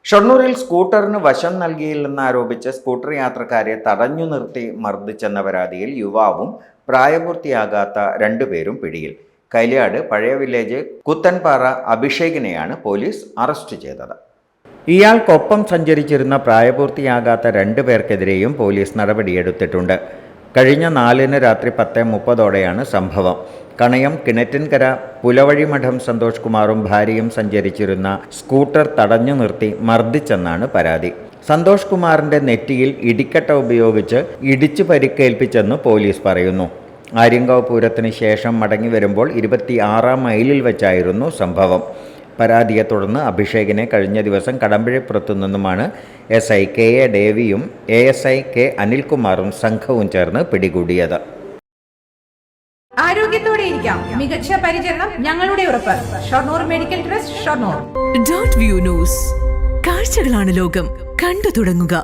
ഷൊർണൂരിൽ സ്കൂട്ടറിന് വശം നൽകിയില്ലെന്നാരോപിച്ച് സ്കൂട്ടർ യാത്രക്കാരെ തടഞ്ഞു നിർത്തി മർദ്ദിച്ചെന്ന പരാതിയിൽ യുവാവും പ്രായപൂർത്തിയാകാത്ത രണ്ടുപേരും പിടിയിൽ. കൈലയാട് പഴയ വില്ലേജ് കുത്തൻപാറ അഭിഷേകിനെയാണ് പോലീസ് അറസ്റ്റ് ചെയ്തത്. ഇയാൾക്കൊപ്പം സഞ്ചരിച്ചിരുന്ന പ്രായപൂർത്തിയാകാത്ത രണ്ടുപേർക്കെതിരെയും പോലീസ് നടപടിയെടുത്തിട്ടുണ്ട്. കഴിഞ്ഞ 4-ന് രാത്രി 10:30ഓടെയാണ് സംഭവം. കണയം കിണറ്റിൻകര പുലവഴിമഠം സന്തോഷ് കുമാറും ഭാര്യയും സഞ്ചരിച്ചിരുന്ന സ്കൂട്ടർ തടഞ്ഞു നിർത്തി മർദ്ദിച്ചെന്നാണ് പരാതി. സന്തോഷ് കുമാറിന്റെ നെറ്റിയിൽ ഇടിക്കട്ട ഉപയോഗിച്ച് ഇടിച്ചു പരിക്കേൽപ്പിച്ചെന്ന് പോലീസ് പറയുന്നു. ആര്യങ്കാവ് പൂരത്തിന് ശേഷം മടങ്ങി വരുമ്പോൾ 26-ാം മൈലിൽ വെച്ചായിരുന്നു സംഭവം. പരാതിയെ തുടർന്ന് അഭിഷേകിനെ കഴിഞ്ഞ ദിവസം കടമ്പഴിപ്പുറത്തു നിന്നുമാണ് SI KA ഡേവിയും ASI K അനിൽകുമാറും സംഘവും ചേർന്ന് പിടികൂടിയത്. ആരോഗ്യത്തോടെ ഇരിക്കാം, മികച്ച പരിചരണം ഞങ്ങളുടെ ഉറപ്പ്. Shoranur medical trust, Shoranur. .View news. കാഴ്ചകളാണ് ലോകം, കണ്ടു തുടങ്ങുക.